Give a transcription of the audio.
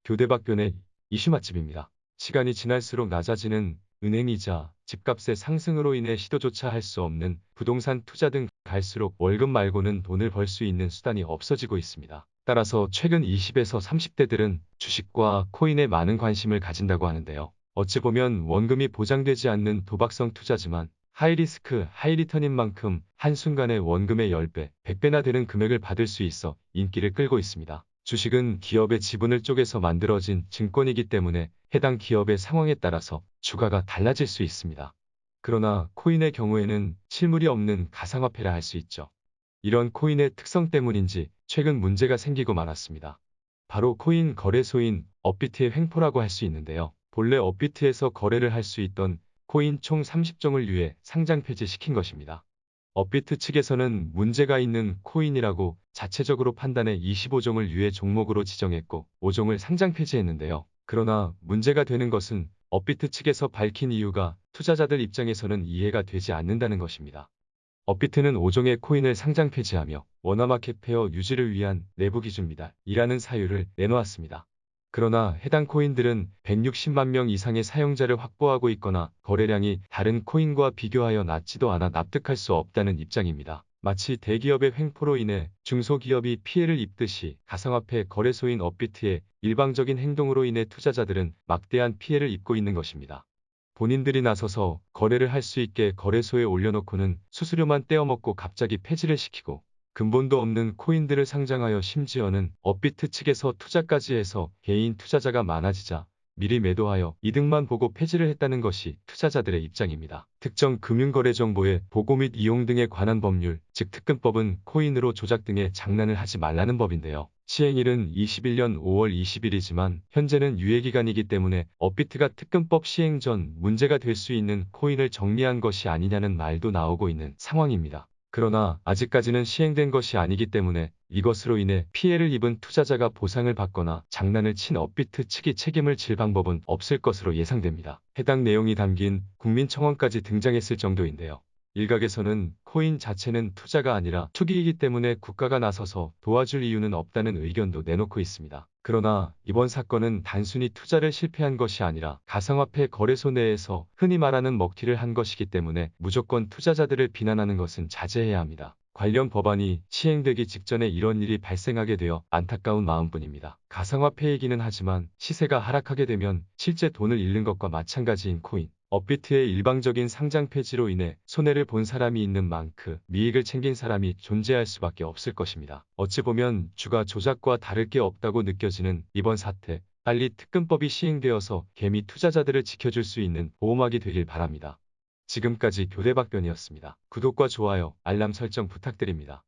교대박변의 이슈 맛집입니다. 시간이 지날수록 낮아지는 은행이자 집값의 상승으로 인해 시도조차 할 수 없는 부동산 투자 등 갈수록 월급 말고는 돈을 벌 수 있는 수단이 없어지고 있습니다. 따라서 최근 20에서 30대들은 주식과 코인에 많은 관심을 가진다고 하는데요. 어찌 보면 원금이 보장되지 않는 도박성 투자지만 하이리스크 하이리턴인 만큼 한순간에 원금의 10배, 100배나 되는 금액을 받을 수 있어 인기를 끌고 있습니다. 주식은 기업의 지분을 쪼개서 만들어진 증권이기 때문에 해당 기업의 상황에 따라서 주가가 달라질 수 있습니다. 그러나 코인의 경우에는 실물이 없는 가상화폐라 할 수 있죠. 이런 코인의 특성 때문인지 최근 문제가 생기고 말았습니다. 바로 코인 거래소인 업비트의 횡포라고 할 수 있는데요. 본래 업비트에서 거래를 할 수 있던 코인 총 30종을 유예 상장 폐지시킨 것입니다. 업비트 측에서는 문제가 있는 코인이라고 자체적으로 판단해 25종을 유예 종목으로 지정했고 5종을 상장 폐지했는데요. 그러나 문제가 되는 것은 업비트 측에서 밝힌 이유가 투자자들 입장에서는 이해가 되지 않는다는 것입니다. 업비트는 5종의 코인을 상장 폐지하며 원화마켓 페어 유지를 위한 내부 기준입니다. 이라는 사유를 내놓았습니다. 그러나 해당 코인들은 160만 명 이상의 사용자를 확보하고 있거나 거래량이 다른 코인과 비교하여 낮지도 않아 납득할 수 없다는 입장입니다. 마치 대기업의 횡포로 인해 중소기업이 피해를 입듯이 가상화폐 거래소인 업비트의 일방적인 행동으로 인해 투자자들은 막대한 피해를 입고 있는 것입니다. 본인들이 나서서 거래를 할 수 있게 거래소에 올려놓고는 수수료만 떼어먹고 갑자기 폐지를 시키고 근본도 없는 코인들을 상장하여 심지어는 업비트 측에서 투자까지 해서 개인 투자자가 많아지자 미리 매도하여 이득만 보고 폐지를 했다는 것이 투자자들의 입장입니다. 특정 금융거래정보의 보고 및 이용 등에 관한 법률, 즉 특근법은 코인으로 조작 등의 장난을 하지 말라는 법인데요. 시행일은 21년 5월 20일이지만 현재는 유예기간이기 때문에 업비트가 특근법 시행 전 문제가 될 수 있는 코인을 정리한 것이 아니냐는 말도 나오고 있는 상황입니다. 그러나 아직까지는 시행된 것이 아니기 때문에 이것으로 인해 피해를 입은 투자자가 보상을 받거나 장난을 친 업비트 측이 책임을 질 방법은 없을 것으로 예상됩니다. 해당 내용이 담긴 국민청원까지 등장했을 정도인데요. 일각에서는 코인 자체는 투자가 아니라 투기이기 때문에 국가가 나서서 도와줄 이유는 없다는 의견도 내놓고 있습니다. 그러나 이번 사건은 단순히 투자를 실패한 것이 아니라 가상화폐 거래소 내에서 흔히 말하는 먹튀를 한 것이기 때문에 무조건 투자자들을 비난하는 것은 자제해야 합니다. 관련 법안이 시행되기 직전에 이런 일이 발생하게 되어 안타까운 마음뿐입니다. 가상화폐이기는 하지만 시세가 하락하게 되면 실제 돈을 잃는 것과 마찬가지인 코인. 업비트의 일방적인 상장 폐지로 인해 손해를 본 사람이 있는 만큼 이익을 챙긴 사람이 존재할 수밖에 없을 것입니다. 어찌 보면 주가 조작과 다를 게 없다고 느껴지는 이번 사태, 빨리 특근법이 시행되어서 개미 투자자들을 지켜줄 수 있는 보호막이 되길 바랍니다. 지금까지 교대박변이었습니다. 구독과 좋아요, 알람 설정 부탁드립니다.